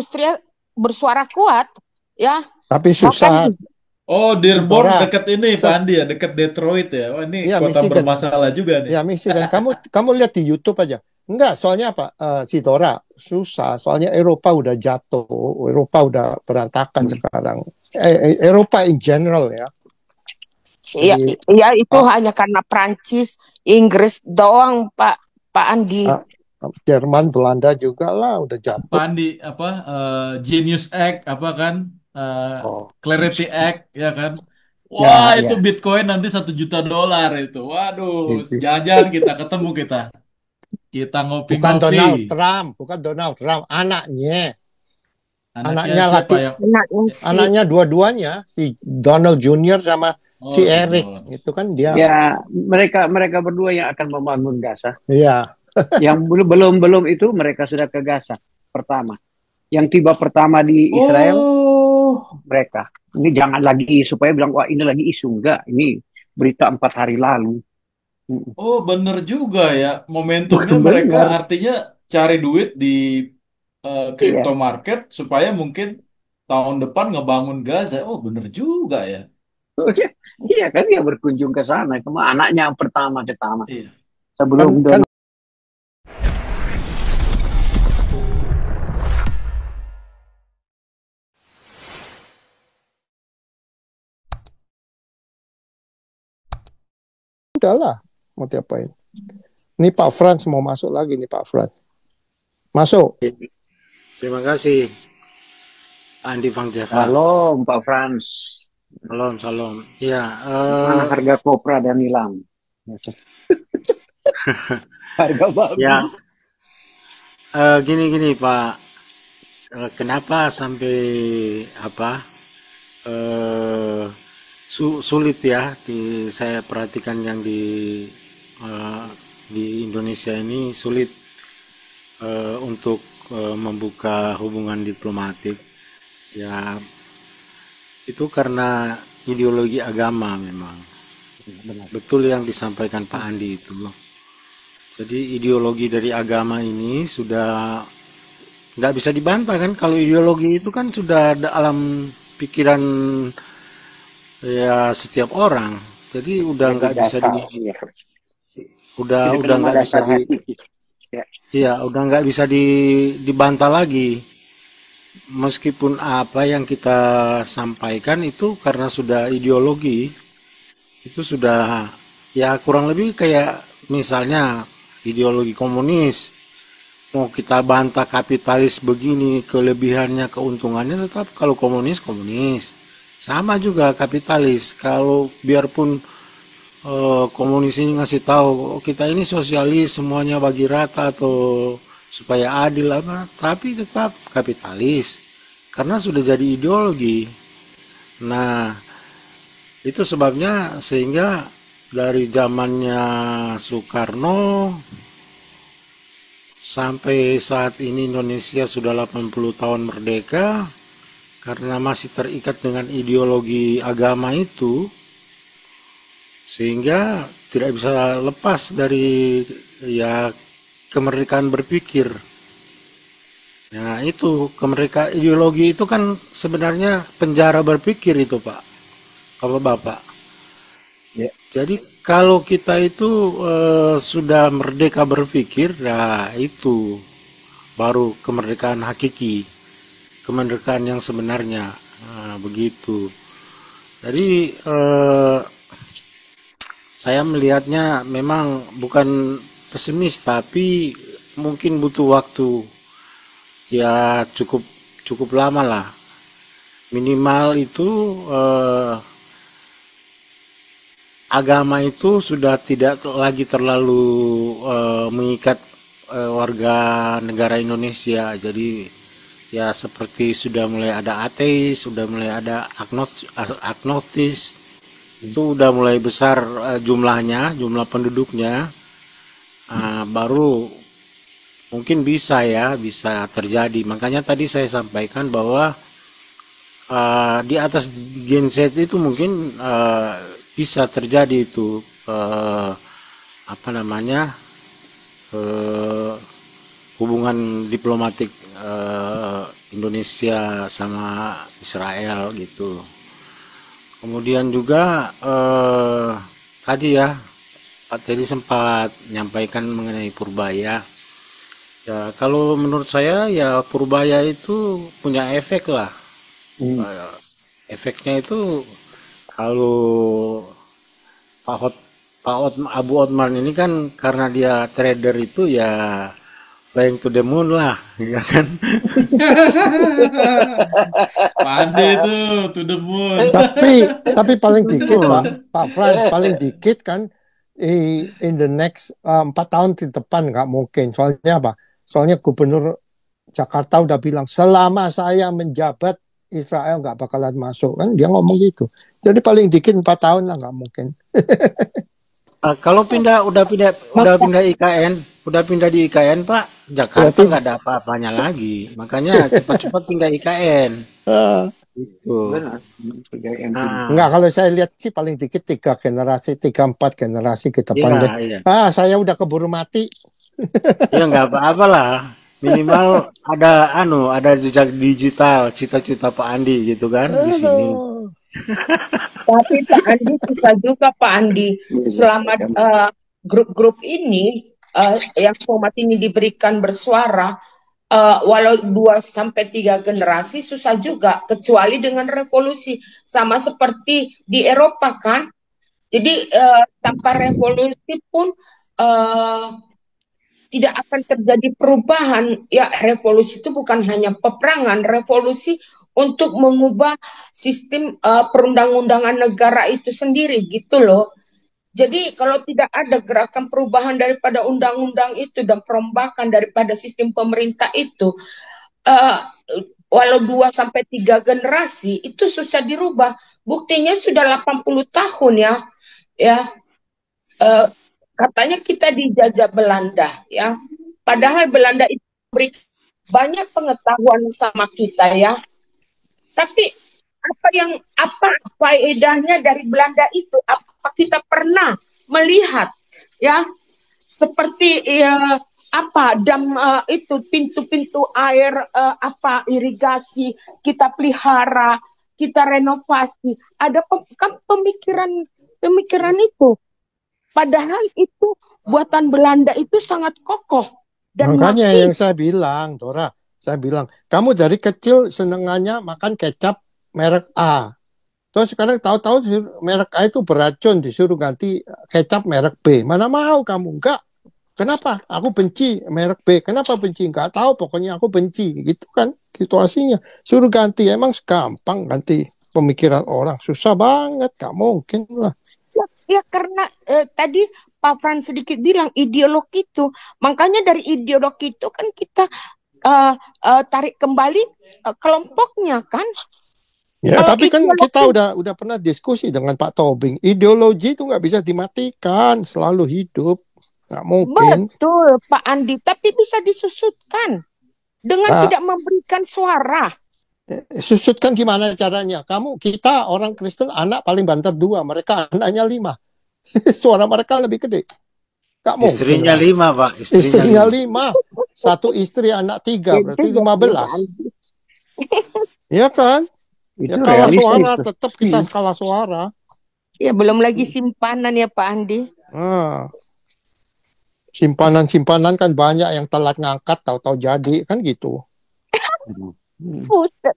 Austria bersuara kuat, ya. Tapi Bahkan susah, Oh, Dearborn Dora. dekat ini Pak Andi ya, dekat Detroit ya. Wah, ini Ya, kota Michigan. bermasalah juga nih. Ya, Michigan. Kamu lihat di YouTube aja. Enggak, soalnya apa? Si Dora susah. Soalnya Eropa udah jatuh, Eropa udah berantakan sekarang. Eropa in general ya. ya, Jadi ya itu ah, hanya karena Prancis, Inggris doang, Pak Andi. ah, Jerman, Belanda juga lah udah Pak jatuh. Andi apa Genius Act apa kan eh, Oh, Clarity Act ya kan. Wah, ya, itu ya. Bitcoin nanti 1 juta dolar itu. Waduh, Itu. jajan kita ketemu kita. Kita Bukan ngopi-ngopi. Donald Trump, bukan Donald Trump, anaknya. Anaknya Anaknya siapa laki, yang Anaknya si anaknya dua-duanya, si Donald Junior sama si Oh, si Eric. Don. Itu kan dia. Ya, mereka mereka berdua yang akan membangun Gaza. Iya, Yang belum belum belum itu mereka sudah ke Gaza pertama. Yang tiba pertama di Israel Oh, mereka. Ini jangan lagi supaya bilang wah ini lagi isu, enggak. Ini berita 4 hari lalu. Mm. oh bener juga ya. Momentumnya mereka Benar. artinya cari duit di crypto Iya. market supaya mungkin tahun depan ngebangun Gaza. Oh, bener juga ya. Iya kan dia berkunjung ke sana. Cuma anaknya yang pertama Iya. sebelum kan kan Donald. udahlah mau diapain. Ini Pak Frans mau masuk lagi nih Pak Frans. Masuk. Terima kasih Andi Bang Jeva. Halo Pak Frans. Salam, salam. Ya, Mana harga kopra dan nilam? Harga babi. ya gini Pak. Kenapa sampai apa sulit ya saya perhatikan yang eh, di Indonesia ini sulit untuk membuka hubungan diplomatik. Ya, itu karena ideologi agama memang. Betul yang disampaikan Pak Andi itu. Jadi ideologi dari agama ini sudah nggak bisa dibantah kan, kalau ideologi itu kan sudah ada alam pikiran ya setiap orang. Jadi udah Jadi nggak bisa dasar. Iya. Itu udah nama nggak bisa dasar hati. Ya. ya udah nggak bisa dibantah lagi. Meskipun apa yang kita sampaikan itu karena sudah ideologi, itu sudah ya kurang lebih kayak misalnya ideologi komunis. Mau kita bantah kapitalis begini, kelebihannya, keuntungannya, tetap kalau komunis, komunis. Sama juga kapitalis. Kalau biarpun komunis ini ngasih tahu, "Oh, kita ini sosialis, semuanya bagi rata atau supaya adil apa, tapi tetap kapitalis. Karena sudah jadi ideologi. Nah, itu sebabnya sehingga dari zamannya Soekarno sampai saat ini Indonesia sudah 80 tahun merdeka, karena masih terikat dengan ideologi agama itu, sehingga tidak bisa lepas dari ya kemerdekaan berpikir. Nah, itu kemerdekaan ideologi itu kan sebenarnya penjara berpikir itu, Pak. Bapak. Ya. Jadi kalau kita itu sudah merdeka berpikir, nah itu baru kemerdekaan hakiki, kemerdekaan yang sebenarnya. Nah, begitu. Jadi saya melihatnya memang bukan pesimis, tapi mungkin butuh waktu ya cukup cukup lama lah. Minimal itu agama itu sudah tidak lagi terlalu mengikat warga negara Indonesia. Jadi ya seperti sudah mulai ada ateis, sudah mulai ada agnotis, itu udah mulai besar jumlahnya, jumlah penduduknya. Baru mungkin bisa terjadi. Makanya tadi saya sampaikan bahwa di atas Gen Z itu mungkin bisa terjadi itu apa namanya hubungan diplomatik Indonesia sama Israel gitu. Kemudian juga tadi ya Pak Teddy sempat menyampaikan mengenai Purbaya. Ya kalau menurut saya ya Purbaya itu punya efek lah. Efeknya itu kalau Abu Otman ini kan karena dia trader itu ya flying to the moon lah, ya kan? Pandai itu to the moon. Tapi paling dikit Betul. Pak Frans, paling dikit kan in the next 4 tahun ke depan nggak mungkin. Soalnya apa? Soalnya Gubernur Jakarta udah bilang selama saya menjabat Israel nggak bakalan masuk kan, dia ngomong gitu. Jadi paling dikit 4 tahun lah, nggak mungkin. Kalau udah pindah IKN, udah pindah di IKN Pak, Jakarta Berarti nggak ada apa-apanya lagi. Makanya cepat-cepat pindah IKN. Gitu. Benar. Nah, nggak, kalau saya lihat sih paling dikit 3 generasi, 3-4 generasi ke depan deh. iya. Saya udah keburu mati. Ya nggak apa-apa lah. Minimal ada jejak digital, cita-cita Pak Andi gitu kan di sini. Aduh. Tapi Pak Andi susah juga Pak Andi. Selama grup-grup ini yang format ini diberikan bersuara, walau 2 sampai 3 generasi susah juga, kecuali dengan revolusi, sama seperti di Eropa kan. Jadi tanpa revolusi pun tidak akan terjadi perubahan. Ya, revolusi itu bukan hanya peperangan, revolusi untuk mengubah sistem perundang-undangan negara itu sendiri gitu loh. Jadi kalau tidak ada gerakan perubahan daripada undang-undang itu dan perombakan daripada sistem pemerintah itu, walau 2 sampai 3 generasi itu susah dirubah. Buktinya sudah 80 tahun ya. Katanya kita dijajah Belanda ya. Padahal Belanda itu beri banyak pengetahuan sama kita ya. Tapi apa faedahnya dari Belanda itu? Apa kita pernah melihat ya seperti dam itu, pintu-pintu air, irigasi kita pelihara, kita renovasi. Ada pemikiran itu. Padahal itu buatan Belanda itu sangat kokoh dan Makanya masih yang saya bilang, Dora, kamu dari kecil senengannya makan kecap merek A. Terus sekarang tahu-tahu merek A itu beracun, disuruh ganti kecap merek B. Mana mau kamu? Enggak. Kenapa? Aku benci merek B. Kenapa benci? Enggak tahu, pokoknya aku benci. Gitu kan situasinya. Suruh ganti, emang gampang ganti pemikiran orang. Susah banget, gak mungkin lah. ya karena tadi Pak Frans sedikit bilang ideologi itu. Makanya dari ideologi itu kan kita tarik kembali kelompoknya kan. Ya, Kalau tapi kan ideologi- kita udah pernah diskusi dengan Pak Tobing. Ideologi itu nggak bisa dimatikan, selalu hidup. Nggak mungkin. Betul Pak Andi, tapi bisa disusutkan dengan Nah. tidak memberikan suara. Susutkan gimana caranya? Kita orang Kristen anak paling banter 2, mereka anaknya 5. Suara mereka lebih gede. Nggak mungkin. Istrinya lah. 5 Pak. Istrinya 5. 1 istri anak 3, berarti 15. Iya kan? Ya Itu kalah realistis. suara, tetap kita kalah suara. Ya belum lagi simpanan ya Pak Andi. Simpanan kan banyak yang telat ngangkat, tahu-tahu jadi, kan gitu. Buset.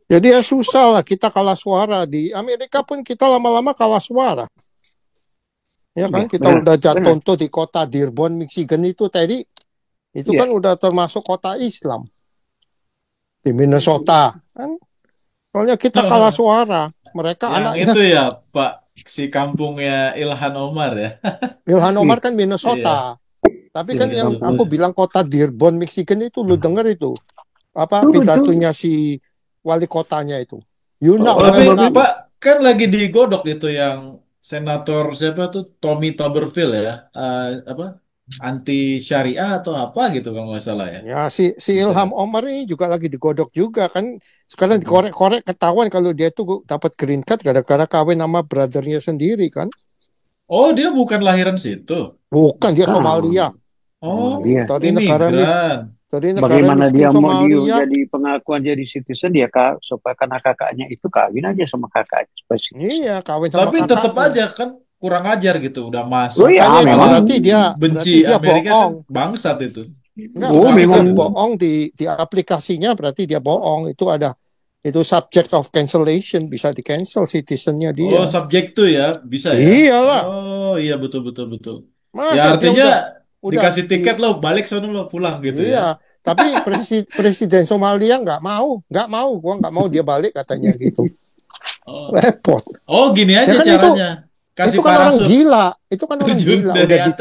Jadi ya susah lah, kita kalah suara. Di Amerika pun kita lama-lama kalah suara. Ya kan, Iya, kita benar, udah benar. contoh di kota Dearborn, Michigan itu tadi, itu Iya. kan udah termasuk kota Islam. Di Minnesota, kan. Soalnya kita kalah suara. Mereka Yang anaknya, itu ya Pak, si kampungnya Ilhan Omar ya. Ilhan Omar kan Minnesota. Tapi kan Iya, yang betul. aku bilang kota Dearborn, Michigan itu, lu denger itu. Apa Betul. pidatonya si wali kotanya itu. You know, Tapi welcome. Pak kan lagi digodok itu yang senator siapa tuh Tommy Tuberville ya, anti syariah atau apa gitu kalau nggak salah ya. Ya, si Ilham Omar ini juga lagi digodok juga kan. Sekarang dikorek-korek ketahuan kalau dia tuh dapat green card gara-gara kawin sama brothernya sendiri kan. Oh dia bukan lahiran situ. Bukan, dia Somalia. Oh Iya. Dari negara imigran. Dari negara Bagaimana miskin dia mau Somalia, jadi pengakuan jadi citizen dia supaya karena kakaknya itu kawin aja sama kakaknya supaya citizen. iya kawin sama Tapi tetap kakaknya. aja kan kurang ajar gitu. Udah Oh masuk ya Makanya itu malah memang. benci berarti dia Amerika kan bohong. bangsat itu. Enggak, Oh berarti dia memang. Bangsat itu. bohong di aplikasinya, berarti dia bohong. Itu subject of cancellation, bisa di cancel citizennya Oh, dia. subjek tuh ya, bisa ya. Iyalah, Oh, iya betul betul betul. Ya masa dia artinya udah dikasih tiket lo balik sono lo pulang gitu ya. iya. Tapi presiden Somalia nggak mau, gua nggak mau dia balik katanya gitu. Oh, Repot. oh gini Ya aja kan caranya. Kasih itu kan orang parasut gila, itu kan orang terjun gila dari udah atas.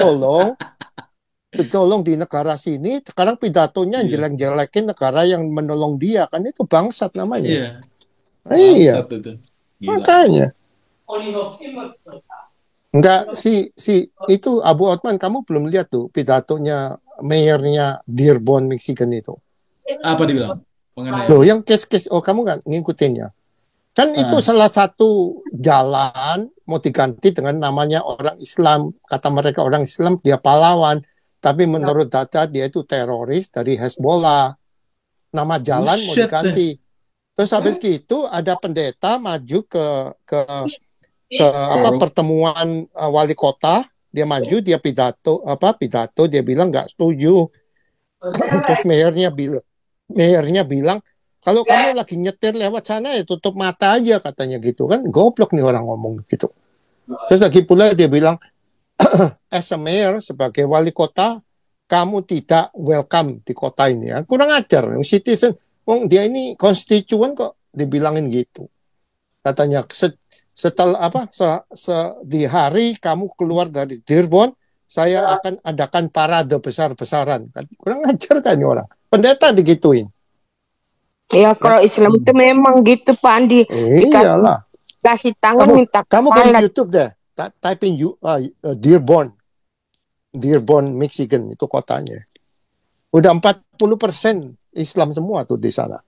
ditolong di negara sini, sekarang pidatonya Iya, jelek-jelekin negara yang menolong dia, kan itu bangsat namanya. iya, Iya, bangsat itu. Gila. makanya. Enggak si itu Abu Otman, kamu belum lihat tuh pidatonya mayornya Dearborn, Michigan itu. Apa dibilang? Mengenai Loh, apa? yang case-case, oh kamu nggak ngikutin ya? Kan itu Ah, salah satu jalan mau diganti dengan namanya orang Islam. Kata mereka orang Islam dia pahlawan, tapi menurut data dia itu teroris dari Hezbollah. Nama jalan mau buset deh. diganti. Terus habis gitu ada pendeta maju ke apa Forum. pertemuan wali kota, dia maju, dia pidato dia bilang nggak setuju. Terus mayornya bilang kalau kamu lagi nyetir lewat sana ya tutup mata aja katanya gitu kan, goblok nih orang ngomong gitu. Terus lagi pula dia bilang as a mayor, sebagai wali kota kamu tidak welcome di kota ini ya, kurang ajar citizen. Dia ini konstituen kok dibilangin gitu katanya. Setelah di hari kamu keluar dari Dearborn, saya akan adakan parade besar-besaran. Kurang ajar kan ini orang. Pendeta digituin. Ya kalau Islam itu memang gitu Pak Andi. Iyalah. Kasih tangan minta Kamu ke kepala. YouTube deh. Type in Dearborn, Michigan itu kotanya. Udah 40% Islam semua tuh di sana.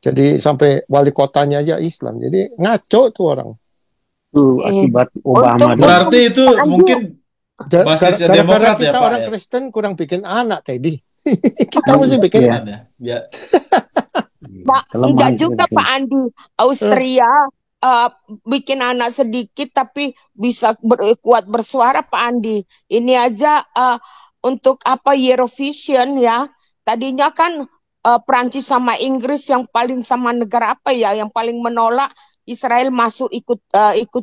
Jadi sampai wali kotanya aja Islam. Jadi ngaco tuh orang. Tuh akibat Obama. Berarti itu mungkin basisnya Gara-gara Demokrat ya kita Pak orang ya. Kristen kurang bikin anak tadi. Kita mesti bikin Iya. Ada. Ya. Pak, Kelemahan enggak kita juga bikin. Pak Andi. Austria bikin anak sedikit tapi bisa kuat bersuara Pak Andi. Ini aja untuk apa Eurovision ya. Tadinya kan Prancis sama Inggris yang paling sama negara apa ya yang paling menolak Israel masuk ikut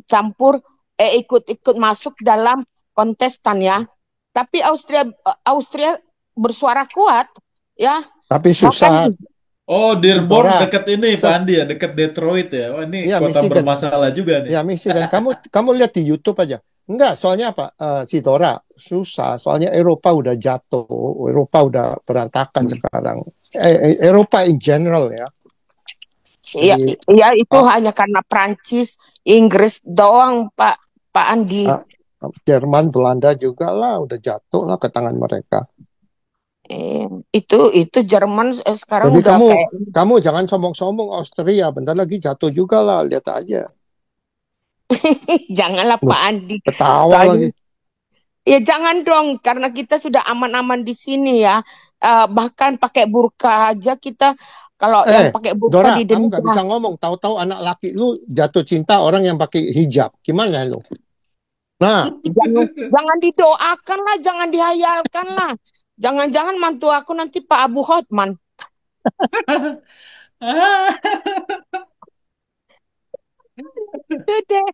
campur ikut masuk dalam kontestan ya. Tapi Austria bersuara kuat ya. Tapi susah. Oh, Dearborn Dora. dekat ini Pak Andi ya, dekat Detroit ya. Wah, ini Iya, kota Michigan. bermasalah juga nih. Ya Michigan. Kamu lihat di YouTube aja. Enggak, soalnya apa? Si Dora susah. Soalnya Eropa udah jatuh, Eropa udah berantakan sekarang. Eropa in general ya. Iya, iya itu hanya karena Prancis, Inggris doang Pak Andi. Jerman, Belanda juga lah udah jatuh lah ke tangan mereka. Itu Jerman sekarang Jadi udah kamu jangan sombong-sombong Austria, bentar lagi jatuh juga lah, lihat aja. Janganlah Pak Andi. Ketawa lagi. Ya jangan dong, karena kita sudah aman-aman di sini ya. Bahkan pakai burka aja kita, kalau yang pakai burka Dora, di kamu nggak bisa Indonesia. ngomong. Tahu-tahu anak laki lu jatuh cinta orang yang pakai hijab. Gimana lu? Nah, Jangan didoakan lah, jangan dihayalkan lah. Jangan-jangan mantu aku nanti Pak Abu Hotman. Itu deh.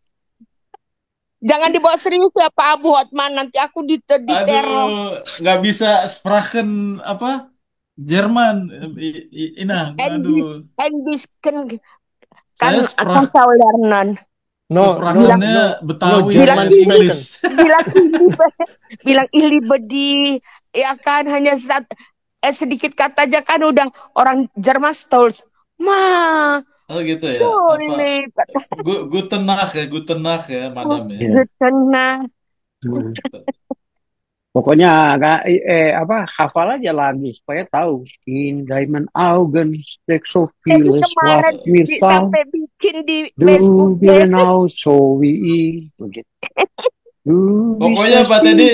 Jangan dibawa serius ya Pak Abu Hotman, nanti aku diteror. Aduh, nggak bisa sprachen apa? Jerman. Aduh. Kan Saya akan tahu lernen. sprachennya Betawi, German English. Bilang ihli bedi, ya kan hanya sedikit kata aja kan udah orang Jerman stolz. Oh gitu ya. Sulit. Guten Nacht ya, madam ya. Guten Nacht. Pokoknya hafal aja lagi supaya tahu. In Diamond Augen, Steak so vieles, Kemarin what wir sampai bikin di du Facebook. genau so wie ich. Begitu. Pokoknya bisa Pak Teddy,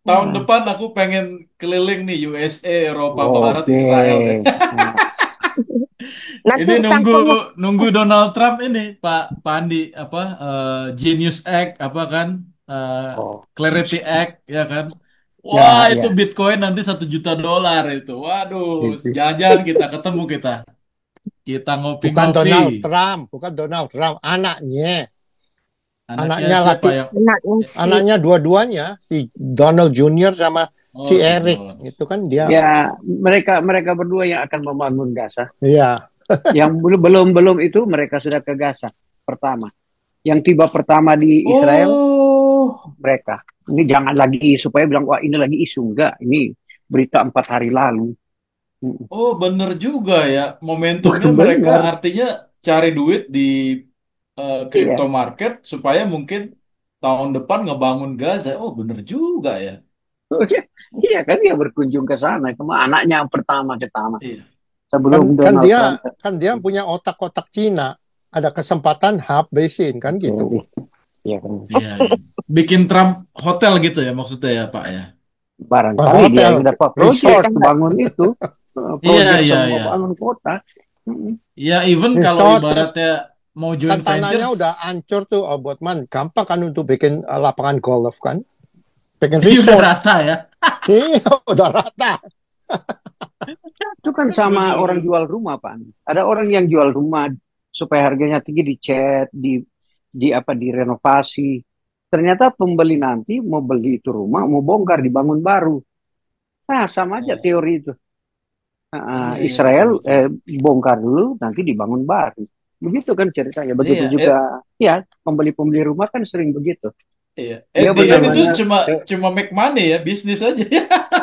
tahun Nah, depan aku pengen keliling nih USA, Eropa Barat, Israel deh. oke. Nah, Nanti Ini nunggu tanggalnya nunggu Donald Trump ini Pak Andi apa Genius Act apa kan oh, Clarity Act ya kan. Wah ya, itu ya. Bitcoin nanti $1 juta itu. Waduh, Itu. jajan kita ketemu kita Bukan ngopi-ngopi. Donald Trump, bukan Donald Trump, anaknya, Anaknya anaknya siapa laki, yang? anaknya si anaknya dua-duanya, si Donald Junior sama Oh si si Eric, Don. itu kan dia, Ya, mereka berdua yang akan membangun Gaza. iya, Yang belum itu mereka sudah ke Gaza pertama. Yang tiba pertama di Israel Oh, mereka. Ini jangan lagi supaya bilang wah ini lagi isu, enggak. Ini berita 4 hari lalu. Mm. oh bener juga ya. Momentumnya mereka Benar. artinya cari duit di crypto Iya. market supaya mungkin tahun depan ngebangun Gaza. Oh bener juga ya. Iya kan dia berkunjung ke sana. Anaknya yang pertama Iya. sebelum kan kan Donald dia Trump. kan dia punya otak-otak Cina, ada kesempatan habisin kan gitu. Iya kan. Iya, iya. Bikin Trump hotel gitu ya maksudnya ya Pak ya. Barangkali dia Hotel, dapat resort, proyek bangun itu. Iya Proyek iya semua iya. bangun kota. Mm. Ya even kalau resort, terus ibaratnya mau kan join tanahnya ventures, udah hancur tuh, oh, buat man, gampang kan untuk bikin lapangan golf kan, bikin ini udah resort, rata ya. iya udah rata. Itu kan sama Betul. orang jual rumah, Pak. Ada orang yang jual rumah supaya harganya tinggi dicat, direnovasi. Ternyata pembeli nanti mau beli itu rumah, mau bongkar, dibangun baru. Nah, sama aja Oh, teori itu. iya iya betul Israel betul. bongkar dulu, nanti dibangun baru. Begitu kan ceritanya. Begitu Iya, juga, ya pembeli-pembeli rumah kan sering begitu. iya. At Dia the Itu end itu benar-benar, cuma cuma make money ya, bisnis aja.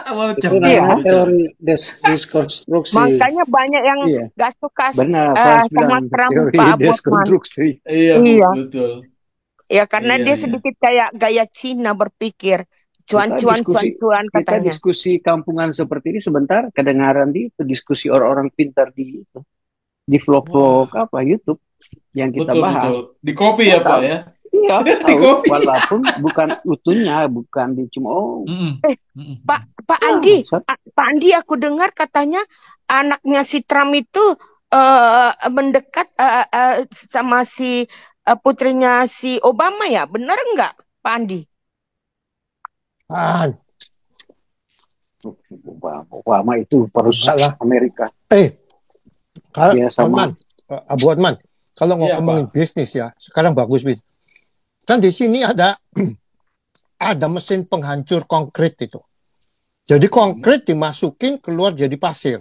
Wah, itu cerdas iya. namanya itu cerdas. teori diskonstruksi. Makanya banyak yang iya, gak suka benar. Frans sama bilang Trump, teori Pak Botman. deskonstruksi. Iya Bu, Iya, betul. ya karena Iya dia iya. sedikit kayak gaya Cina berpikir. Kita Cuan-cuan, diskusi, cuan-cuan kita katanya. diskusi kampungan seperti ini sebentar, kedengaran di itu diskusi orang-orang pintar di vlog-vlog Wah, YouTube yang kita betul bahas. betul. Di kopi Saya ya Pak tahu, ya. iya Di tahu, kopi. walaupun bukan utuhnya, bukan di cuma Mm-mm. Eh, Mm-mm. Pak ya, Andi, Pak Andi, aku dengar katanya anaknya si Trump itu mendekat sama si putrinya si Obama ya, benar nggak, Pak Andi? Ah, Obama itu enggak perusak lah. Amerika. Kalau Dia sama, Hotman, Abu Hotman, kalau Iya ngomongin Pak. bisnis ya, sekarang bagus bisnis. Kan di sini ada mesin penghancur konkret itu. Jadi konkret dimasukin keluar jadi pasir.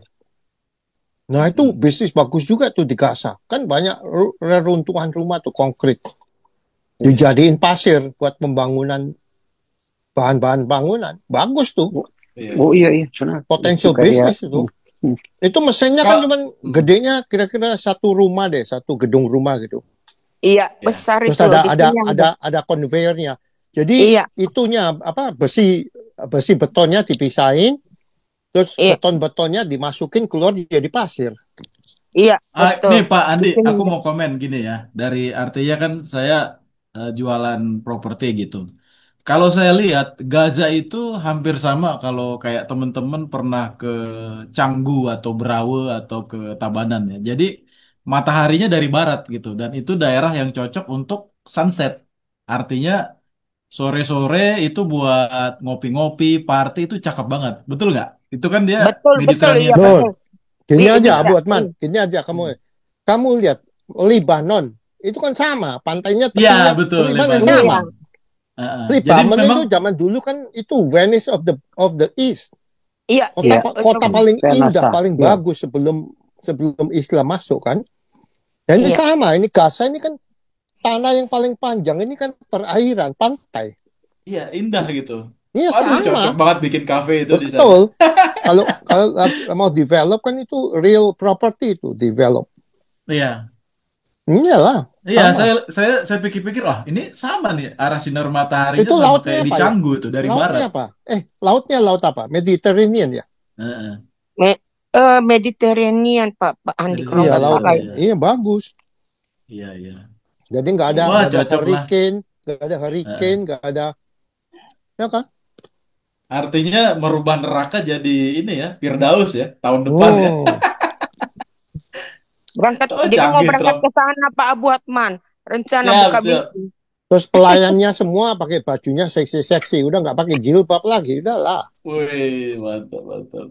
Nah itu Mm-mm. bisnis bagus juga tuh di Gaza. Kan banyak reruntuhan rumah tuh konkret. Dijadiin pasir buat pembangunan bahan-bahan bangunan. Bagus tuh. Iya. oh iya benar. Potensial Itu kayak, bisnis itu. Itu mesinnya kan Kak, cuman gedenya kira-kira satu rumah deh, satu gedung rumah gitu. Iya, ya. besar Terus itu ada di ada sini ada ada konveyornya. Jadi Iya, itunya apa besi betonnya dipisahin, terus iya, beton-betonnya dimasukin keluar jadi pasir. iya, Nih betul. Pak Di Andi, sini aku ada. mau komen gini ya. Dari artinya kan saya jualan properti gitu. Kalau saya lihat Gaza itu hampir sama kalau kayak teman-teman pernah ke Canggu atau Brawe atau ke Tabanan ya. Jadi mataharinya dari barat gitu dan itu daerah yang cocok untuk sunset. Artinya sore-sore itu buat ngopi-ngopi, party itu cakep banget. Betul nggak? Itu kan dia Betul, betul, Mediterranean iya kan? Betul. betul. Gini aja Bisa. Abu Atman, gini aja kamu lihat Libanon itu kan sama, pantainya Iya, tepinya betul Libanon Lebanon. Iya, sama. Jadi Libanon memang itu zaman dulu kan itu Venice of the East. iya, iya, Kota betul. paling indah, Penasa, paling ya. bagus sebelum Islam masuk kan. Dan ini Iya, sama, ini Gaza ini kan tanah yang paling panjang, ini kan perairan, pantai. iya indah gitu. Ini Waduh, cocok sama, banget bikin kafe itu di sana. betul. Kalau mau develop kan itu real property itu develop. Iya. Iyalah, Iya, sama. saya pikir-pikir, wah ini sama nih arah sinar mataharinya Itu sama lautnya kayak di apa ya? Canggu itu dari Lautnya barat. apa? Lautnya laut apa? Mediterranean ya? Heeh. Mediterranean Pak Andi kalau Iya, nggak salah lautnya. ya. Iya, Iya, bagus. iya, iya. Jadi Wah, nggak ada cocok lah. hurricane, nggak ada Heeh. hurricane, nggak ada ya kan? Artinya merubah neraka jadi ini ya, Firdaus ya, tahun depan ya. Berangkat, Oh, jadi mau canggih berangkat Trump. ke sana Pak Abu Hatman. Rencana Siap, buka siap. bisnis. Terus pelayannya semua pakai bajunya seksi-seksi, udah nggak pakai jilbab lagi, udahlah. Wih, mantap, mantap.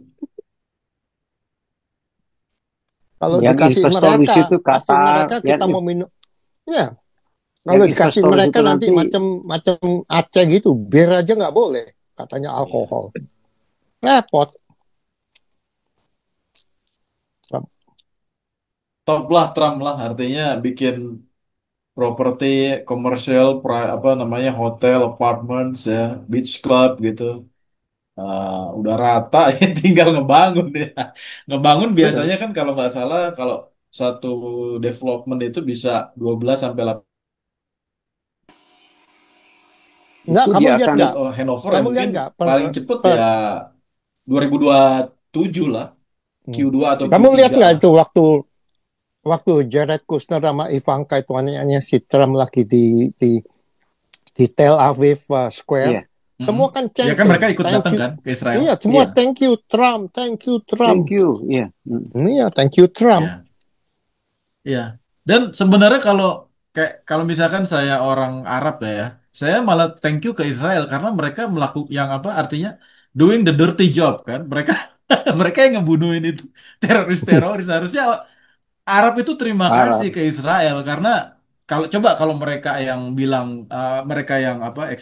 Kalau Yang dikasih investor di mereka, situ kasih Qatar, mereka kita mau minum, ya. yang Kalau dikasih investor di mereka situ nanti nanti macam Aceh gitu, bir aja nggak boleh, katanya Iya. alkohol. Repot. Top lah Trump lah, artinya bikin properti komersial, apa namanya, hotel, apartments ya, beach club gitu. Udah rata ya, tinggal ngebangun ya. Ngebangun Betul. biasanya kan kalau nggak salah, kalau satu development itu bisa 12 sampai 8 Nggak, itu kamu dia lihat akan nggak? handover ya, Kamu lihat mungkin nggak? paling cepet ya 2027 lah, Q2 atau Kamu lihat Q3 nggak lah. itu waktu Jared Kushner sama Ivanka itu anaknya si Trump lagi di Tel Aviv Square, Iya. semua kan Ya kan mereka chanting, ikut thank datang you. kan ke Israel. Iya, semua Iya. thank you Trump, thank you Trump. Thank you. Iya. Iya, thank you Trump. Ya, ya. Dan sebenarnya kalau misalkan saya orang Arab ya, saya malah thank you ke Israel karena mereka melakukan yang apa artinya doing the dirty job kan. Mereka mereka yang ngebunuhin itu teroris-teroris. Harusnya Arab itu terima kasih Arab. ke Israel karena kalau mereka yang bilang mereka yang apa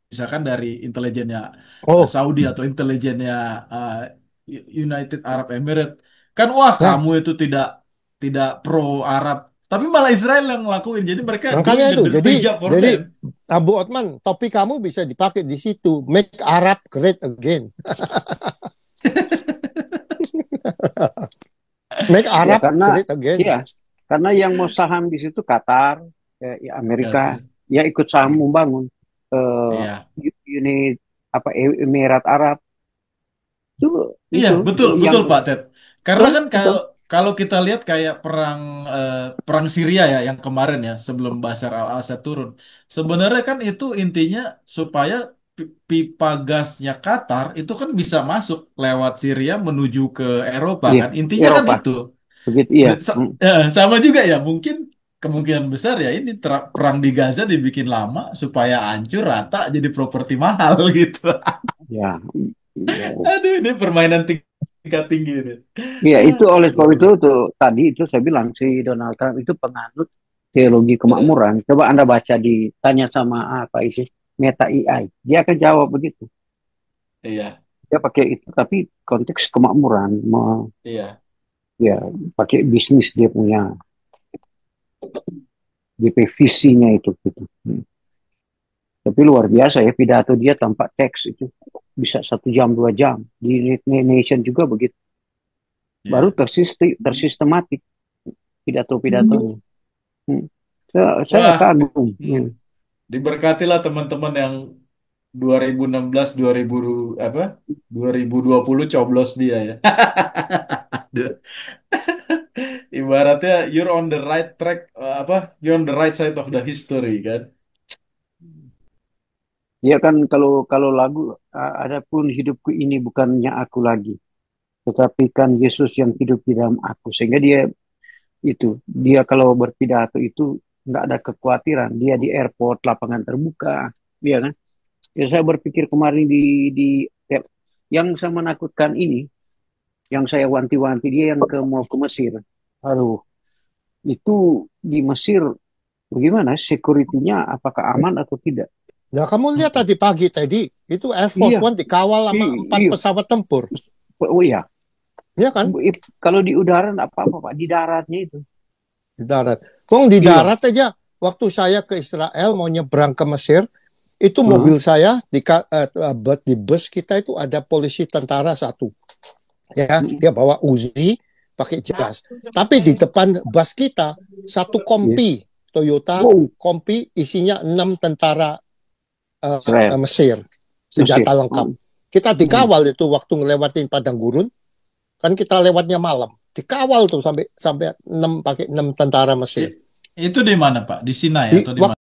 misalkan dari intelijennya Oh, Saudi atau intelijennya uh, United Arab Emirates kan wah nah, kamu itu tidak tidak pro Arab tapi malah Israel yang ngelakuin jadi mereka doing makanya the itu. dirty job for Jadi them. Abu Otman, topik kamu bisa dipakai di situ. Make Arab great again. Make Ya Arab karena great again. ya karena yang mau saham di situ Qatar, ya Ya, Amerika, tuh. ya ikut saham membangun Iya, unit apa Emirat Arab itu iya, itu betul yang betul Pak Ted karena betul kan betul. kalau kita lihat kayak perang Syria ya yang kemarin ya sebelum Bashar al-Assad turun sebenarnya kan itu intinya supaya pipa gasnya Qatar itu kan bisa masuk lewat Syria menuju ke Eropa Iya, kan intinya kan Eropa itu. begitu iya. Sama juga ya mungkin kemungkinan besar ya ini perang di Gaza dibikin lama supaya hancur rata jadi properti mahal gitu. Ya, iya. Aduh ini permainan tingkat tinggi ini. Iya, itu oleh sebab Luar itu biasa. tuh tadi itu saya bilang si Donald Trump itu penganut teologi kemakmuran. Coba Anda baca ditanya sama apa itu Meta AI, dia akan jawab begitu. Iya, Dia pakai itu tapi konteks kemakmuran, iya, ya pakai bisnis dia punya DP visinya itu gitu. Tapi luar biasa ya pidato dia tanpa teks itu bisa 1 jam 2 jam di Nation juga begitu. Baru iya. tersistematik pidato-pidatonya. Saya Wah, kagum. hmm, diberkatilah teman-teman yang 2016 2000 apa 2020 coblos dia ya. Ibaratnya you're on the right track you're on the right side of the history kan. Ya kan kalau lagu adapun hidupku ini bukannya aku lagi, tetapi kan Yesus yang hidup di dalam aku. Sehingga dia kalau berpidato itu nggak ada kekhawatiran. Dia di airport, lapangan terbuka, ya kan? Ya saya berpikir kemarin di yang saya menakutkan ini, yang saya wanti-wanti dia yang mau ke Mesir. Aduh, itu di Mesir bagaimana? Security-nya apakah aman atau tidak? Nah, kamu lihat tadi pagi itu Air Force Iya, One dikawal sama 4 iya. pesawat tempur. Oh iya, Iya kan? kalau di udara nggak apa-apa Pak, di daratnya itu. Di darat. Di Iya. darat aja. Waktu saya ke Israel mau nyebrang ke Mesir, itu mobil saya di bus kita itu ada polisi tentara satu. Ya, dia bawa Uzi, pakai jas. Tapi di depan bus kita satu kompi Toyota kompi isinya 6 tentara Mesir, senjata lengkap. Kita dikawal itu waktu ngelewatin padang gurun, kan kita lewatnya malam, dikawal tuh sampai 6 pakai 6 tentara Mesir. Itu di mana Pak? Di Sinai atau di mana?